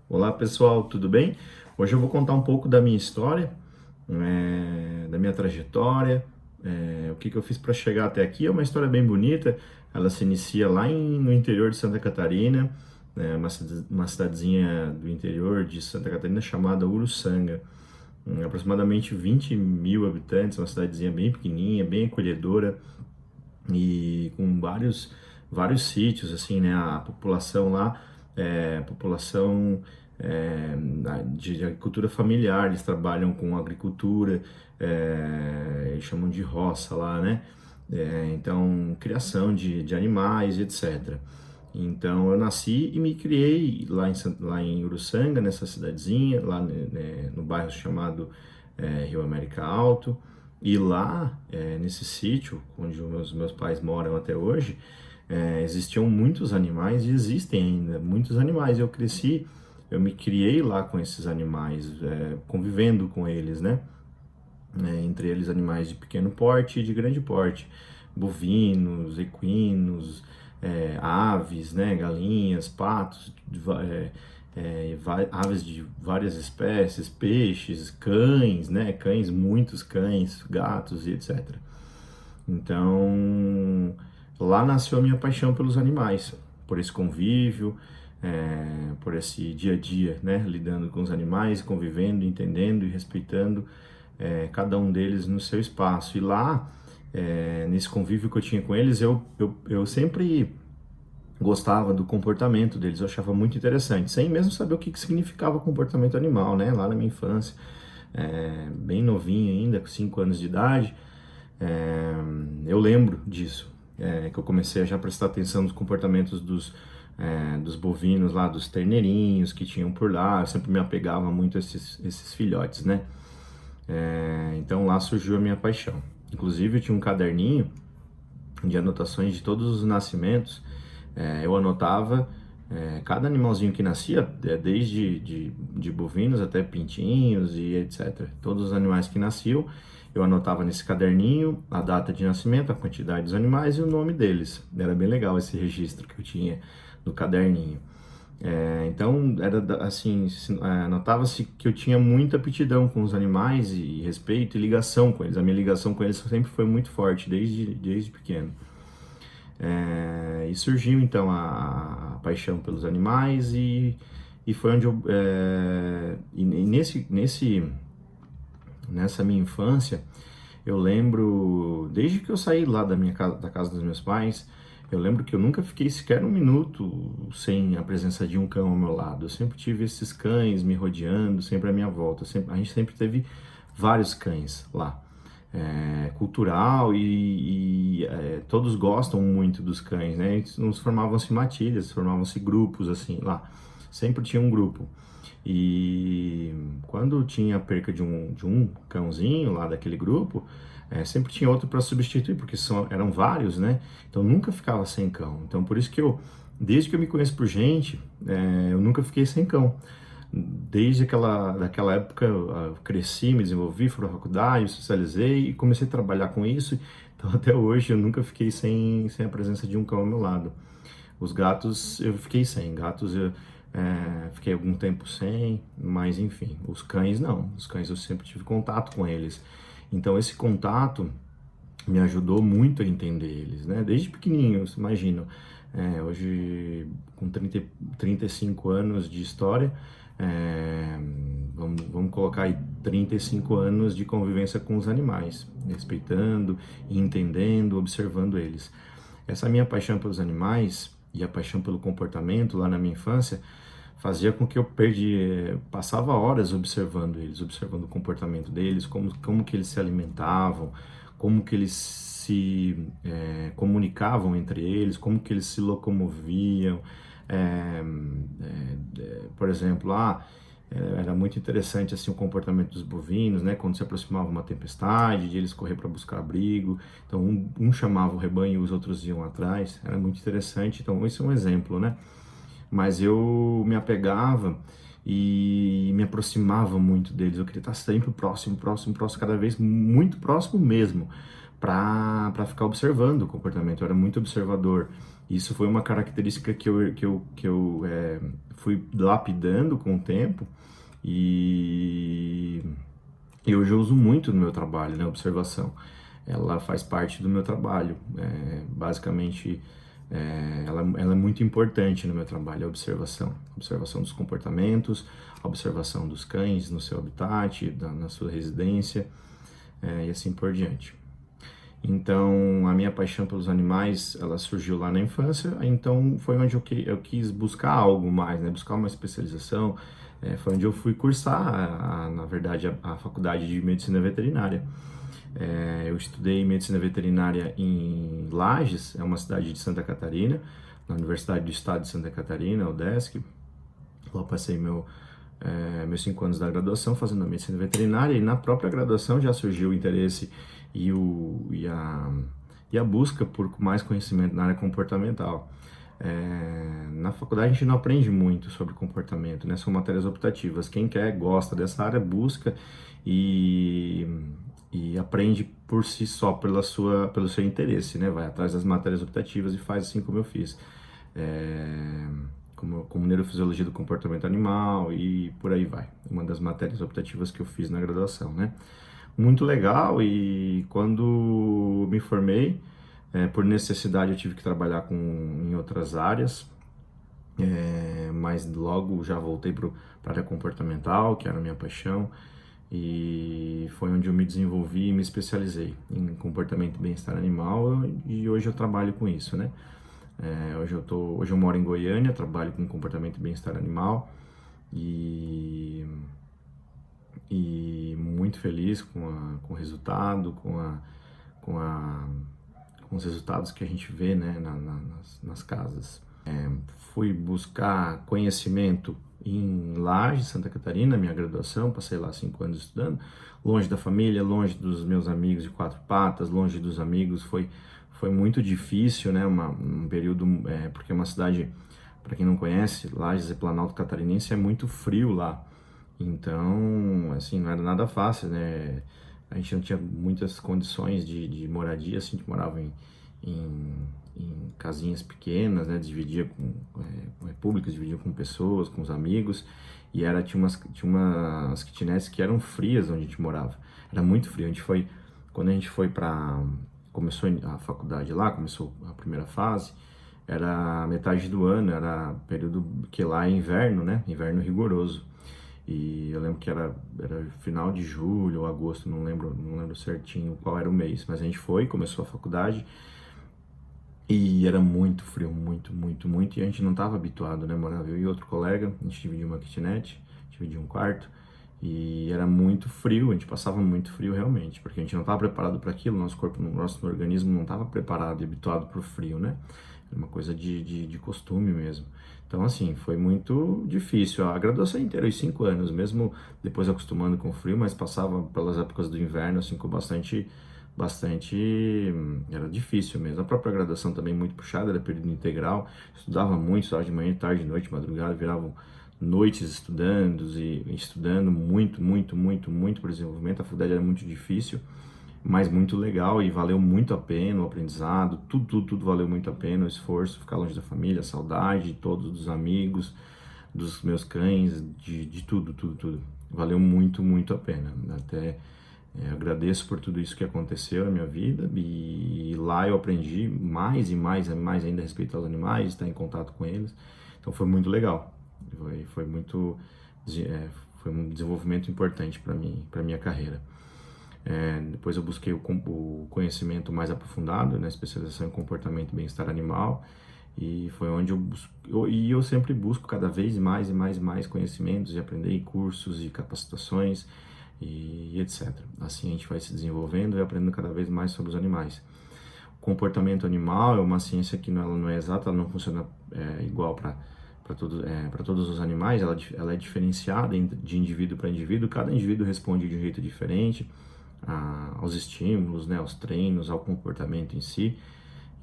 Olá pessoal, tudo bem? Hoje eu vou contar um pouco da minha história, da minha trajetória, o que eu fiz para chegar até aqui. É uma história bem bonita, ela se inicia no interior de Santa Catarina, uma cidadezinha do interior de Santa Catarina chamada Uruçanga, aproximadamente 20 mil habitantes, uma cidadezinha bem pequenininha, bem acolhedora e com vários sítios, assim, né? A população lá população de agricultura familiar, eles trabalham com agricultura, eles chamam de roça lá, né? Então, criação de animais, etc. Então, eu nasci e me criei lá em Uruçanga, nessa cidadezinha, lá no bairro chamado Rio América Alto. E lá, nesse sítio, onde os meus pais moram até hoje, existiam muitos animais e existem ainda muitos animais. Eu me criei lá com esses animais, convivendo com eles, né? Entre eles animais de pequeno porte e de grande porte, bovinos, equinos, aves, né? Galinhas, patos, aves de várias espécies, peixes, cães, né? Cães, muitos cães, gatos e etc. Então, lá nasceu a minha paixão pelos animais, por esse convívio, por esse dia a dia, né, lidando com os animais, convivendo, entendendo e respeitando cada um deles no seu espaço. E lá, nesse convívio que eu tinha com eles, eu sempre gostava do comportamento deles, eu achava muito interessante, sem mesmo saber o que significava comportamento animal, né, lá na minha infância, bem novinho ainda, com 5 anos de idade. É, eu lembro disso, que eu comecei a já prestar atenção nos comportamentos dos bovinos lá, dos terneirinhos que tinham por lá. Eu sempre me apegava muito a esses filhotes, né? Então lá surgiu a minha paixão. Inclusive eu tinha um caderninho de anotações de todos os nascimentos. Eu anotava cada animalzinho que nascia, desde de bovinos até pintinhos e etc. Todos os animais que nasciam, eu anotava nesse caderninho a data de nascimento, a quantidade dos animais e o nome deles. Era bem legal esse registro que eu tinha no caderninho. Então, assim, notava-se que eu tinha muita aptidão com os animais e respeito e ligação com eles. A minha ligação com eles sempre foi muito forte, desde pequeno. E surgiu então a paixão pelos animais e foi onde nessa minha infância, eu lembro, desde que eu saí lá da casa dos meus pais, eu lembro que eu nunca fiquei sequer um minuto sem a presença de um cão ao meu lado. Eu sempre tive esses cães me rodeando, sempre à minha volta. A gente sempre teve vários cães lá. Cultural todos gostam muito dos cães, né? Nos formavam-se matilhas, formavam-se grupos assim lá. Sempre tinha um grupo. E quando tinha a perca de um cãozinho lá daquele grupo, sempre tinha outro para substituir, porque eram vários, né? Então nunca ficava sem cão. Então por isso que desde que eu me conheço por gente, eu nunca fiquei sem cão. Daquela época eu cresci, me desenvolvi, fui para a faculdade, socializei e comecei a trabalhar com isso. Então até hoje eu nunca fiquei sem a presença de um cão ao meu lado. Os gatos eu fiquei sem, gatos eu fiquei algum tempo sem, mas enfim, os cães não, os cães eu sempre tive contato com eles. Então esse contato me ajudou muito a entender eles, né? Desde pequenininho, você imagina, hoje com 35 anos de história, vamos colocar aí 35 anos de convivência com os animais, respeitando, entendendo, observando eles. Essa minha paixão pelos animais e a paixão pelo comportamento lá na minha infância fazia com que eu passava horas observando eles, observando o comportamento deles, como que eles se alimentavam, como que eles se comunicavam entre eles, como que eles se locomoviam. Por exemplo, era muito interessante assim o comportamento dos bovinos, né? Quando se aproximava uma tempestade, de eles correr para buscar abrigo. Então um chamava o rebanho e os outros iam atrás. Era muito interessante. Então esse é um exemplo, né? Mas eu me apegava e me aproximava muito deles. Eu queria estar sempre próximo, próximo, próximo, cada vez muito próximo mesmo, para ficar observando o comportamento. Eu era muito observador. Isso foi uma característica que eu fui lapidando com o tempo e, e hoje eu uso muito no meu trabalho, né? Observação. Ela faz parte do meu trabalho. Basicamente, ela é muito importante no meu trabalho, a observação. Observação dos comportamentos, observação dos cães no seu habitat, na sua residência, e assim por diante. Então, a minha paixão pelos animais, ela surgiu lá na infância, então foi onde eu quis buscar algo mais, né? Buscar uma especialização, foi onde eu fui cursar, na verdade, a faculdade de medicina veterinária. Eu estudei medicina veterinária em Lages, é uma cidade de Santa Catarina, na Universidade do Estado de Santa Catarina, UDESC. Lá passei meus 5 anos da graduação fazendo a medicina veterinária, e na própria graduação já surgiu o interesse e a busca por mais conhecimento na área comportamental. Na faculdade a gente não aprende muito sobre comportamento, né? São matérias optativas. Quem quer, gosta dessa área, busca e, e aprende por si só, pelo seu interesse, né? Vai atrás das matérias optativas e faz assim como eu fiz. Como neurofisiologia do comportamento animal e por aí vai. Uma das matérias optativas que eu fiz na graduação, né? Muito legal, e quando me formei, por necessidade eu tive que trabalhar em outras áreas, mas logo já voltei para a área comportamental, que era a minha paixão, e foi onde eu me desenvolvi e me especializei em comportamento e bem-estar animal, e hoje eu trabalho com isso, né? Hoje eu moro em Goiânia, trabalho com comportamento e bem-estar animal, e muito feliz com o resultado, com, a, com os resultados que a gente vê, né, nas casas. Fui buscar conhecimento em Lages, Santa Catarina, minha graduação, passei lá 5 anos estudando, longe da família, longe dos meus amigos de 4 patas, longe dos amigos, foi muito difícil, né, um período, porque é uma cidade, para quem não conhece, Lages e Planalto Catarinense, é muito frio lá. Então, assim, não era nada fácil, né? A gente não tinha muitas condições de moradia, assim, a gente morava em casinhas pequenas, né? Dividia com repúblicas, dividia com pessoas, com os amigos, e tinha umas kitnets que eram frias onde a gente morava. Era muito frio. Quando a gente foi começou a faculdade lá, começou a primeira fase, era metade do ano, era período que lá é inverno, né? Inverno rigoroso. E eu lembro que era final de julho ou agosto, não lembro certinho qual era o mês, mas a gente começou a faculdade e era muito frio, muito, muito, muito, e a gente não estava habituado, né? Morava eu e outro colega, a gente dividia uma kitnet, dividia um quarto, e era muito frio, a gente passava muito frio realmente, porque a gente não estava preparado para aquilo, nosso organismo não estava preparado e habituado para o frio, né? Era uma coisa de costume mesmo. Então, assim, foi muito difícil. A graduação inteira, os 5 anos, mesmo depois acostumando com o frio, mas passava pelas épocas do inverno, assim, com bastante, era difícil mesmo. A própria graduação também muito puxada, era período integral, estudava muito, estudava de manhã, tarde, noite, madrugada, viravam noites estudando muito, muito, muito, muito para o desenvolvimento. A faculdade era muito difícil, mas muito legal, e valeu muito a pena o aprendizado, tudo valeu muito a pena, o esforço, ficar longe da família, a saudade de todos, dos amigos, dos meus cães, de tudo. Valeu muito, muito a pena. Até agradeço por tudo isso que aconteceu na minha vida, e lá eu aprendi mais e mais ainda a respeitar os animais, estar em contato com eles. Então foi muito legal, foi um desenvolvimento importante para mim, para minha carreira. Depois eu busquei o conhecimento mais aprofundado, né, especialização em comportamento e bem-estar animal, e foi onde eu sempre busco cada vez mais e mais conhecimentos, e aprender em cursos e capacitações e etc. Assim a gente vai se desenvolvendo e aprendendo cada vez mais sobre os animais. O comportamento animal é uma ciência que ela não é exata, ela não funciona igual para todos os animais, ela é diferenciada de indivíduo para indivíduo, cada indivíduo responde de um jeito diferente aos estímulos, né, aos treinos, ao comportamento em si.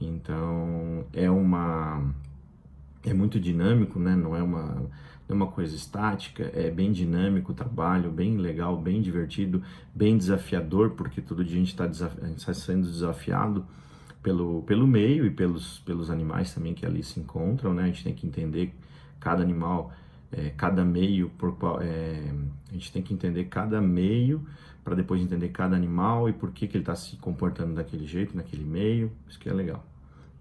Então é muito dinâmico, né? Não é não é uma coisa estática, é bem dinâmico o trabalho, bem legal, bem divertido, bem desafiador, porque todo dia a gente está sendo desafiado pelo meio e pelos animais também que ali se encontram, né? A gente tem que entender cada animal, cada meio, a gente tem que entender cada meio para depois entender cada animal e por que ele está se comportando daquele jeito, naquele meio, isso que é legal.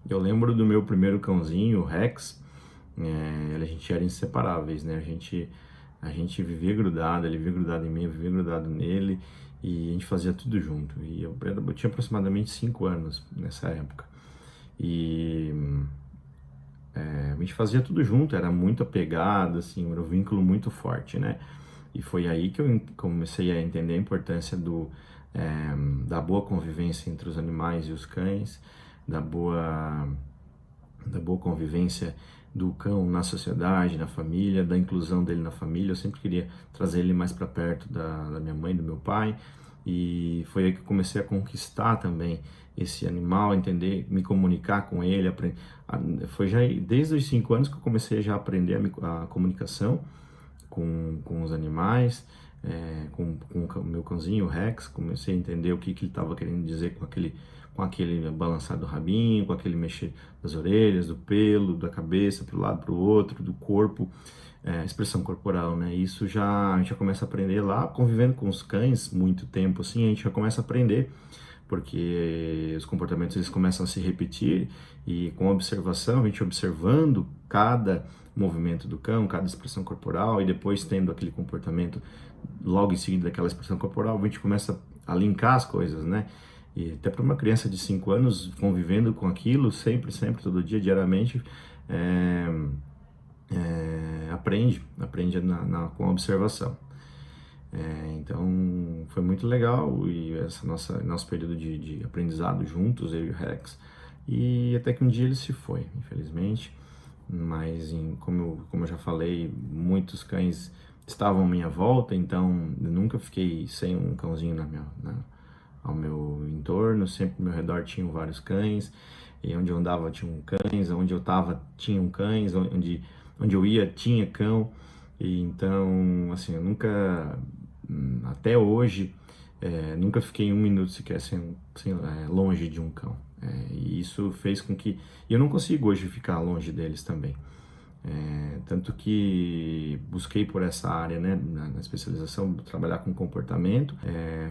Eu lembro do meu primeiro cãozinho, o Rex, a gente era inseparáveis, né? A gente vivia grudado, ele vivia grudado em mim, eu vivia grudado nele, e a gente fazia tudo junto. E eu tinha aproximadamente 5 anos nessa época. E a gente fazia tudo junto, era muito apegado, assim, era um vínculo muito forte, né? E foi aí que eu comecei a entender a importância da boa convivência entre os animais e os cães, da boa convivência do cão na sociedade, na família, da inclusão dele na família. Eu sempre queria trazer ele mais para perto da minha mãe, do meu pai, e foi aí que eu comecei a conquistar também esse animal, entender, me comunicar com ele. Foi já desde os 5 anos que eu comecei já a aprender a comunicação com os animais, com o meu cãozinho, o Rex. Comecei a entender o que ele estava querendo dizer com aquele balançar do rabinho, com aquele mexer das orelhas, do pelo, da cabeça para o lado, para o outro, do corpo, expressão corporal, né? Isso a gente já começa a aprender lá, convivendo com os cães muito tempo, assim, a gente já começa a aprender, porque os comportamentos eles começam a se repetir, e com a observação, a gente observando cada movimento do cão, cada expressão corporal, e depois tendo aquele comportamento logo em seguida daquela expressão corporal, a gente começa a linkar as coisas, né? E até para uma criança de 5 anos convivendo com aquilo, sempre, todo dia, diariamente, aprende com a observação. Então foi muito legal, e nosso período de aprendizado juntos, eu e o Rex, e até que um dia ele se foi, infelizmente. Mas como eu já falei, muitos cães estavam à minha volta, então eu nunca fiquei sem um cãozinho ao meu entorno. Sempre ao meu redor tinham vários cães, e onde eu andava tinha cães, onde eu estava tinham cães, onde eu ia tinha cão. E então, assim, eu nunca, até hoje, nunca fiquei um minuto sequer longe de um cão. E isso fez com que... E eu não consigo hoje ficar longe deles também. Tanto que busquei por essa área, né, na especialização, trabalhar com comportamento,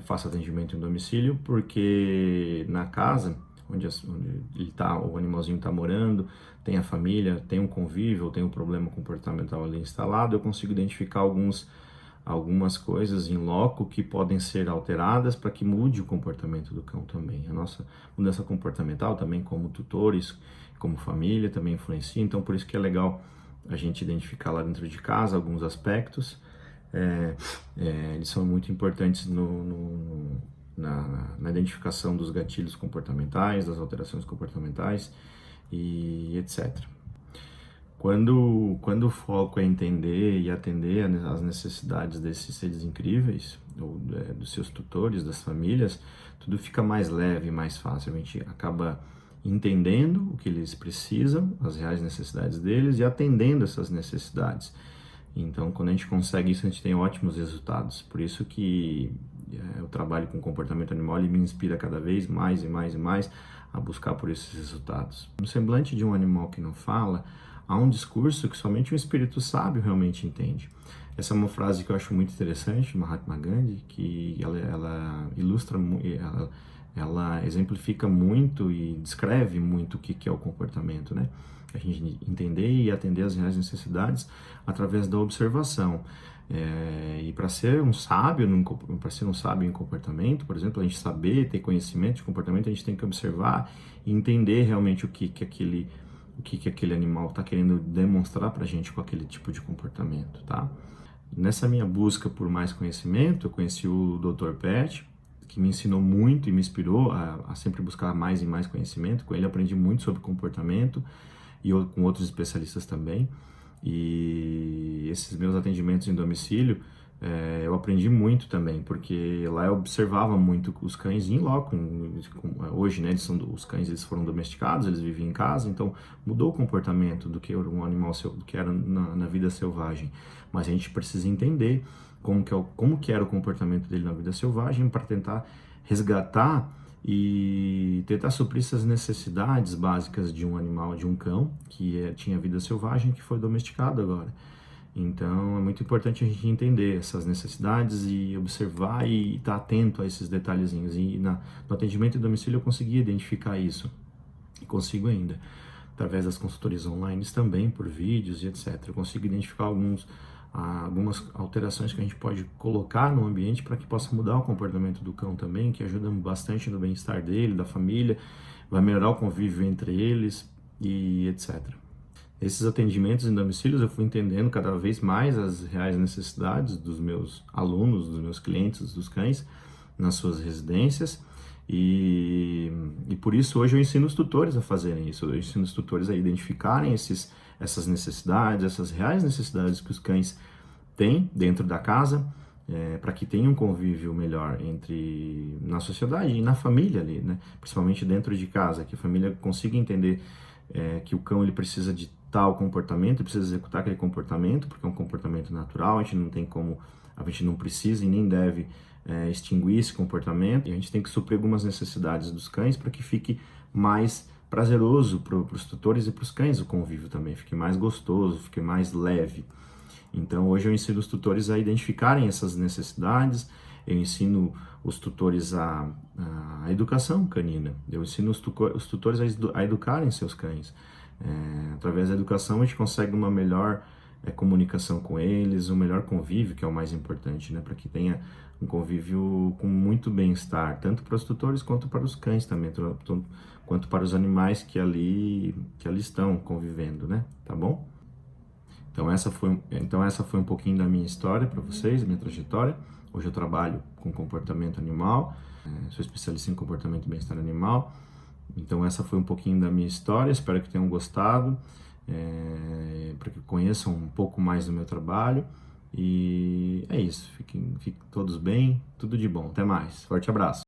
faço atendimento em domicílio, porque na casa onde o animalzinho está morando, tem a família, tem um convívio, tem um problema comportamental ali instalado, eu consigo identificar algumas coisas em loco que podem ser alteradas para que mude o comportamento do cão também. A nossa mudança comportamental também, como tutores, como família, também influencia. Então, por isso que é legal a gente identificar lá dentro de casa alguns aspectos. Eles são muito importantes na identificação dos gatilhos comportamentais, das alterações comportamentais e etc. Quando o foco é entender e atender às necessidades desses seres incríveis, dos seus tutores, das famílias, tudo fica mais leve, mais fácil. A gente acaba entendendo o que eles precisam, as reais necessidades deles, e atendendo essas necessidades. Então, quando a gente consegue isso, a gente tem ótimos resultados. Por isso que o trabalho com comportamento animal ele me inspira cada vez mais e mais e mais a buscar por esses resultados. No semblante de um animal que não fala, há um discurso que somente um espírito sábio realmente entende. Essa é uma frase que eu acho muito interessante, de Mahatma Gandhi, que ela ilustra, ela exemplifica muito e descreve muito o que é o comportamento, né? A gente entender e atender às reais necessidades através da observação. E para ser um sábio em comportamento, por exemplo, a gente saber, ter conhecimento de comportamento, a gente tem que observar e entender realmente o que aquele animal está querendo demonstrar para a gente com aquele tipo de comportamento, tá? Nessa minha busca por mais conhecimento, eu conheci o Dr. Pet, que me ensinou muito e me inspirou a sempre buscar mais e mais conhecimento. Com ele aprendi muito sobre comportamento, e com outros especialistas também. E esses meus atendimentos em domicílio Eu aprendi muito também, porque lá eu observava muito os cães em loco. Hoje, né, os cães eles foram domesticados, eles viviam em casa, então mudou o comportamento do que era um animal, do que era na vida selvagem. Mas a gente precisa entender como que era o comportamento dele na vida selvagem para tentar resgatar e tentar suprir essas necessidades básicas de um animal, de um cão tinha vida selvagem, que foi domesticado agora. Então é muito importante a gente entender essas necessidades e observar e estar atento a esses detalhezinhos. E no atendimento em domicílio eu consegui identificar isso, e consigo ainda, através das consultorias online também, por vídeos e etc. Eu consigo identificar algumas alterações que a gente pode colocar no ambiente para que possa mudar o comportamento do cão também, que ajuda bastante no bem-estar dele, da família, vai melhorar o convívio entre eles e etc. Esses atendimentos em domicílios eu fui entendendo cada vez mais as reais necessidades dos meus alunos, dos meus clientes, dos cães, nas suas residências, e por isso hoje eu ensino os tutores a fazerem isso, eu ensino os tutores a identificarem essas necessidades, essas reais necessidades que os cães têm dentro da casa, para que tenha um convívio melhor na sociedade e na família ali, né? Principalmente dentro de casa, que a família consiga entender que o cão ele precisa de tal comportamento, ele precisa executar aquele comportamento, porque é um comportamento natural, a gente não precisa e nem deve extinguir esse comportamento, e a gente tem que suprir algumas necessidades dos cães para que fique mais prazeroso para os tutores e para os cães o convívio também, fique mais gostoso, fique mais leve. Então hoje eu ensino os tutores a identificarem essas necessidades, eu ensino os tutores a educação canina, eu ensino os tutores a educarem seus cães. Através da educação a gente consegue uma melhor comunicação com eles, um melhor convívio, que é o mais importante, né? Para que tenha um convívio com muito bem-estar, tanto para os tutores quanto para os cães também, quanto para os animais que ali estão convivendo, né? Tá bom? Então essa foi um pouquinho da minha história para vocês, minha trajetória. Hoje eu trabalho com comportamento animal, sou especialista em comportamento e bem-estar animal. Então essa foi um pouquinho da minha história, espero que tenham gostado, para que conheçam um pouco mais do meu trabalho. E é isso, fiquem todos bem, tudo de bom, até mais, forte abraço.